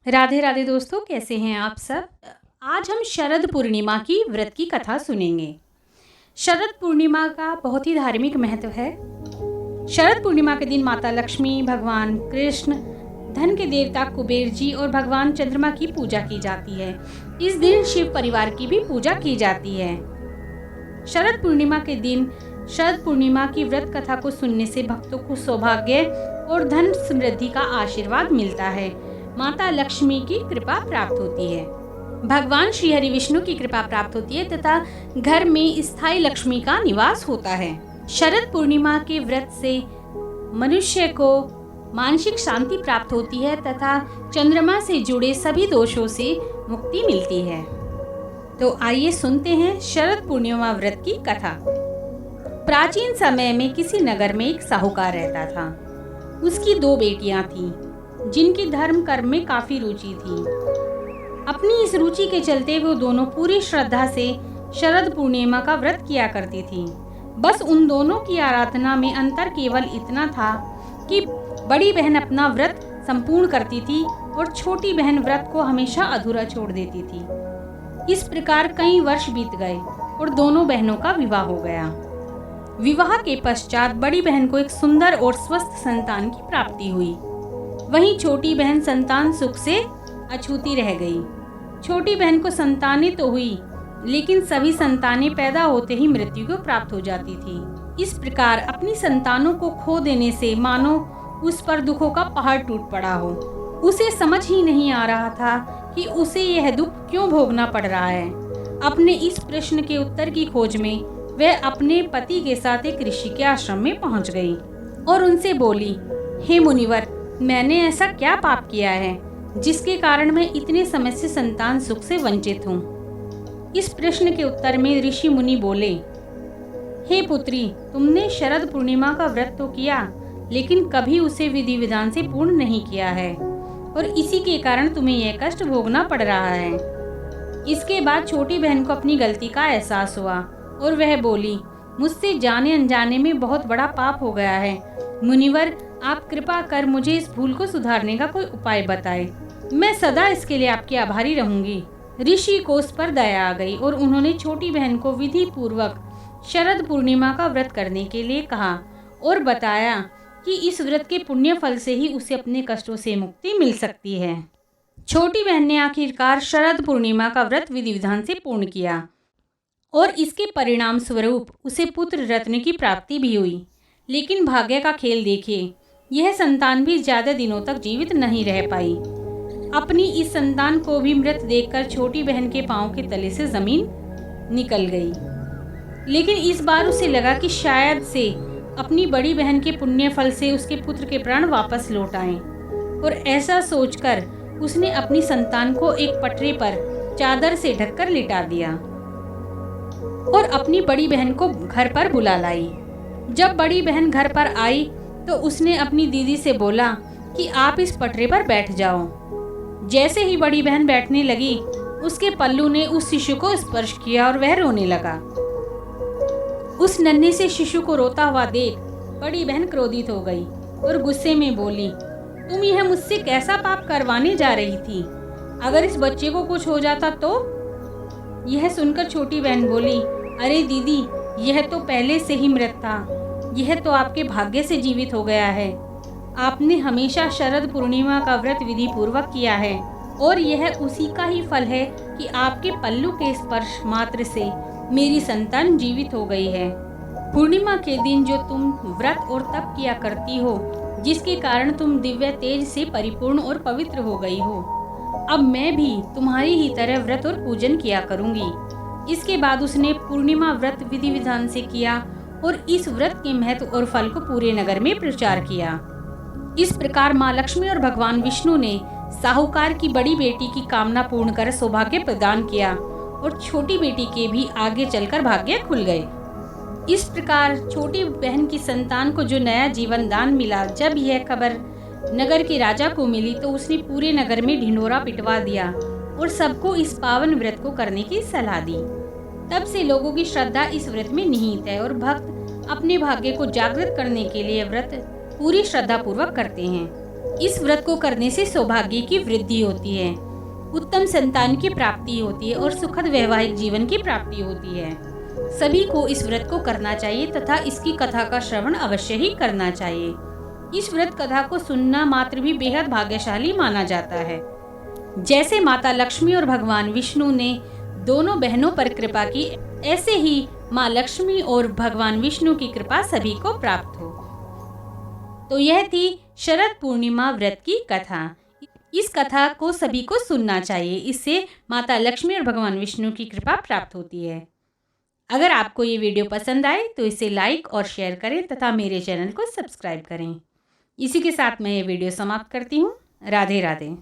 राधे राधे दोस्तों, कैसे हैं आप सब। आज हम शरद पूर्णिमा की व्रत की कथा सुनेंगे। शरद पूर्णिमा का बहुत ही धार्मिक महत्व है। शरद पूर्णिमा के दिन माता लक्ष्मी, भगवान कृष्ण, धन के देवता कुबेर जी और भगवान चंद्रमा की पूजा की जाती है। इस दिन शिव परिवार की भी पूजा की जाती है। शरद पूर्णिमा के दिन शरद पूर्णिमा की व्रत कथा को सुनने से भक्तों को सौभाग्य और धन समृद्धि का आशीर्वाद मिलता है। माता लक्ष्मी की कृपा प्राप्त होती है, भगवान श्री हरि विष्णु की कृपा प्राप्त होती है तथा घर में स्थायी लक्ष्मी का निवास होता है। शरद पूर्णिमा के व्रत से मनुष्य को मानसिक शांति प्राप्त होती है तथा चंद्रमा से जुड़े सभी दोषों से मुक्ति मिलती है। तो आइए सुनते हैं शरद पूर्णिमा व्रत की कथा। प्राचीन समय में किसी नगर में एक साहूकार रहता था। उसकी 2 बेटियां थीं, जिनकी धर्म कर्म में काफी रुचि थी। अपनी इस रुचि के चलते वो दोनों पूरी श्रद्धा से शरद पूर्णिमा का व्रत किया करती थीं। बस उन दोनों की आराधना में अंतर केवल इतना था कि बड़ी बहन अपना व्रत संपूर्ण करती थी और छोटी बहन व्रत को हमेशा अधूरा छोड़ देती थी। इस प्रकार कई वर्ष बीत गए और दोनों बहनों का विवाह हो गया। विवाह के पश्चात बड़ी बहन को एक सुंदर और स्वस्थ संतान की प्राप्ति हुई। वहीं छोटी बहन संतान सुख से अछूती रह गई। छोटी बहन को संतानें तो हुई, लेकिन सभी संतानें पैदा होते ही मृत्यु को प्राप्त हो जाती थी। इस प्रकार अपनी संतानों को खो देने से मानो उस पर दुखों का पहाड़ टूट पड़ा हो। उसे समझ ही नहीं आ रहा था कि उसे यह दुख क्यों भोगना पड़ रहा है। अपने इस प्रश्न के उत्तर की खोज में वह अपने पति के साथ एक ऋषि के आश्रम में पहुंच गई और उनसे बोली, हे मुनिवर, मैंने ऐसा क्या पाप किया है जिसके कारण मैं इतने समय से संतान सुख से वंचित हूँ। इस प्रश्न के उत्तर में ऋषि मुनि बोले, हे पुत्री, तुमने शरद पूर्णिमा का व्रत तो किया, लेकिन कभी उसे विधि विधान से पूर्ण नहीं किया है और इसी के कारण तुम्हें यह कष्ट भोगना पड़ रहा है। इसके बाद छोटी बहन को अपनी गलती का एहसास हुआ और वह बोली, मुझसे जाने अनजाने में बहुत बड़ा पाप हो गया है। मुनिवर, आप कृपा कर मुझे इस भूल को सुधारने का कोई उपाय बताएं। मैं सदा इसके लिए आपकी आभारी रहूंगी। ऋषि को उस पर दया आ गई और उन्होंने छोटी बहन को विधि पूर्वक शरद पूर्णिमा का व्रत करने के लिए कहा और बताया कि इस व्रत के पुण्य फल से ही उसे अपने कष्टों से मुक्ति मिल सकती है। छोटी बहन ने आखिरकार शरद पूर्णिमा का व्रत विधि विधान से पूर्ण किया और इसके परिणाम स्वरूप उसे पुत्र रत्न की प्राप्ति भी हुई। लेकिन भाग्य का खेल देखिए, यह संतान भी ज्यादा दिनों तक जीवित नहीं रह पाई। अपनी इस संतान को भी मृत देखकर छोटी बहन के पांव के तले से जमीन निकल गई। लेकिन इस बार उसे लगा कि शायद से अपनी बड़ी बहन के पुण्य फल से उसके पुत्र के प्राण वापस लौट आएं। और ऐसा सोचकर उसने अपनी संतान को एक पटरे पर चादर से ढककर लिटा दिया और अपनी बड़ी बहन को घर पर बुला लाई। जब बड़ी बहन घर पर आई तो उसने अपनी दीदी से बोला कि आप इस पटरे पर बैठ जाओ। जैसे ही बड़ी बहन बैठने लगी, उसके पल्लू ने उस शिशु को स्पर्श किया और वह रोने लगा। उस नन्हे से शिशु को रोता हुआ देख बड़ी बहन क्रोधित हो गई और गुस्से में बोली, तुम यह मुझसे कैसा पाप करवाने जा रही थी? अगर इस बच्चे को कुछ हो जाता तो? यह सुनकर छोटी बहन बोली, अरे दीदी, यह तो पहले से ही मृत था। यह तो आपके भाग्य से जीवित हो गया है। आपने हमेशा शरद पूर्णिमा का व्रत विधि पूर्वक किया है और यह उसी का ही फल है कि आपके पल्लू के स्पर्श मात्र से मेरी संतान जीवित हो गई है। पूर्णिमा के दिन जो तुम व्रत और तप किया करती हो, जिसके कारण तुम दिव्य तेज से परिपूर्ण और पवित्र हो गई हो, अब मैं भी तुम्हारी ही तरह व्रत और पूजन किया करूंगी। इसके बाद उसने पूर्णिमा व्रत विधि विधान से किया और इस व्रत के महत्व और फल को पूरे नगर में प्रचार किया। इस प्रकार माँ लक्ष्मी और भगवान विष्णु ने साहूकार की बड़ी बेटी की कामना पूर्ण कर सौभाग्य प्रदान किया और छोटी बेटी के भी आगे चलकर भाग्य खुल गए। इस प्रकार छोटी बहन की संतान को जो नया जीवन दान मिला, जब यह खबर नगर के राजा को मिली तो उसने पूरे नगर में ढिंढोरा पिटवा दिया और सबको इस पावन व्रत को करने की सलाह दी। तब से लोगों की श्रद्धा इस व्रत में निहित है और भक्त अपने भाग्य को जागृत करने के लिए व्रत पूरी श्रद्धा पूर्वक करते हैं। इस व्रत को करने से सौभाग्य की वृद्धि होती है, उत्तम संतान की प्राप्ति होती है और सुखद वैवाहिक जीवन की प्राप्ति होती है। सभी को इस व्रत को करना चाहिए तथा इसकी कथा का श्रवण अवश्य ही करना चाहिए। इस व्रत कथा को सुनना मात्र भी बेहद भाग्यशाली माना जाता है। जैसे माता लक्ष्मी और भगवान विष्णु ने दोनों बहनों पर कृपा की, ऐसे ही माँ लक्ष्मी और भगवान विष्णु की कृपा सभी को प्राप्त हो। तो यह थी शरद पूर्णिमा व्रत की कथा। इस कथा को सभी को सुनना चाहिए, इससे माता लक्ष्मी और भगवान विष्णु की कृपा प्राप्त होती है। अगर आपको ये वीडियो पसंद आए तो इसे लाइक और शेयर करें तथा मेरे चैनल को सब्सक्राइब करें। इसी के साथ मैं ये वीडियो समाप्त करती हूँ। राधे राधे।